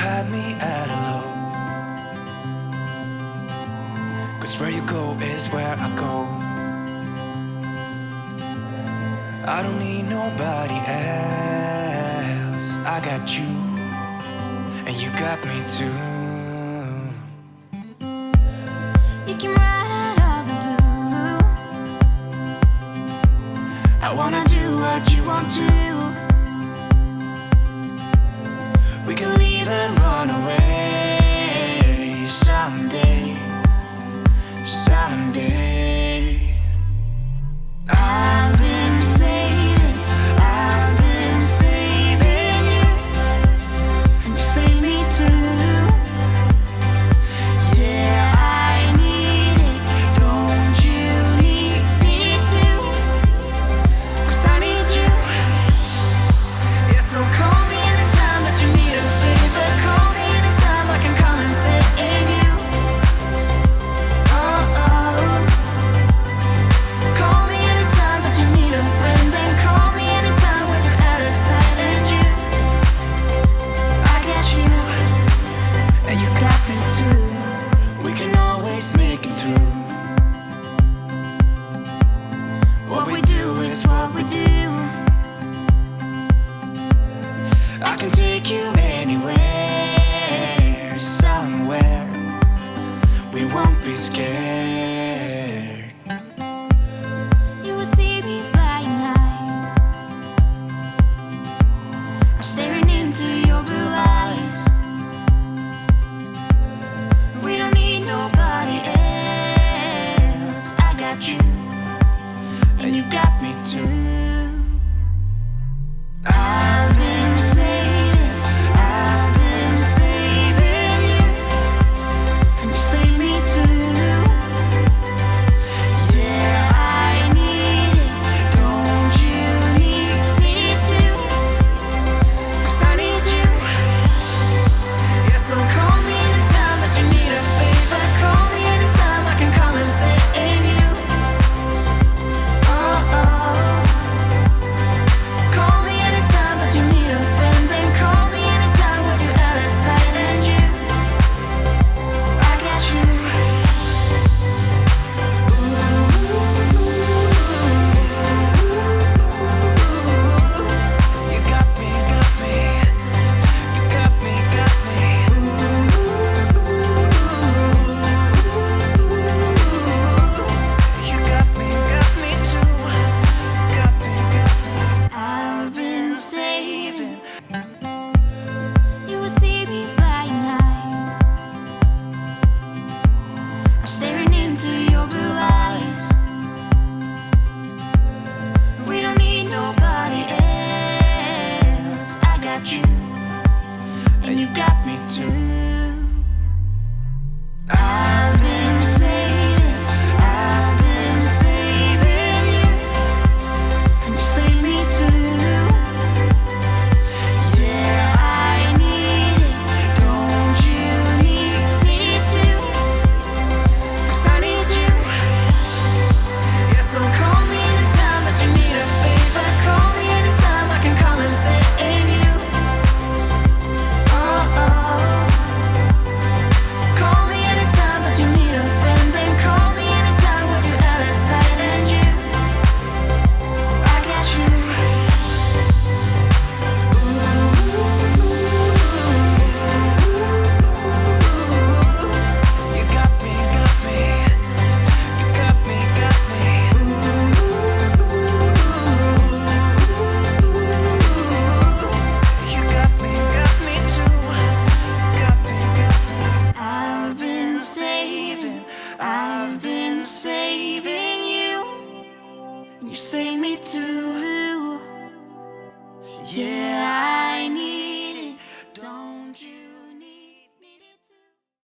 had me at a low, 'cause where you go is where I go. I don't need nobody else. I got you, and you got me too. You can ride out all the blue. I wanna do what you want to. We can leave and run away someday, someday. I've been saving you. You save me too. Yeah, I need it. Don't you need me too? 'Cause I need you. Yeah, so call me anytime that you need a favor. Call me anytime I can come and sit in you. Oh, oh. Call me anytime that you need a friend. And call me anytime when you're at a tight end. You, I got you, and you got me too. We can always make it through. What we do is what we do. I can take you anywhere, somewhere. We won't be scared. You will see me flying high. I'm staring into your blue eyes. We don't need nobody else. I got you, and you got me too. I've been saving you. You save me too. Yeah, I need it. Don't you need me too? 'Cause I need you. Yeah, so call me anytime that you need a favor. Call me anytime I can come and sit in you. Oh, oh. Call me anytime that you need a friend. And call me anytime when you're at a tight end. You, I got you. You got me, got me. You got me, got me. You got me too. Got me, got me. I've been saving. You will see me flying high. I'm staring into your blue eyes. We don't need nobody else. I got you, and you got me too. I've been saving you. You save me too. Yeah, I need it. Don't you need me too? 'Cause I need you. Yeah, so call me anytime that you need a favor. Call me anytime I can come and sit in you. Oh, oh. Call me anytime that you need a friend. And call me anytime when you're at a tight end. You, I got you. You got me, got me. You got me, got me. You got me too. Got me, got me. I've been saving you. And you save me too. Yeah.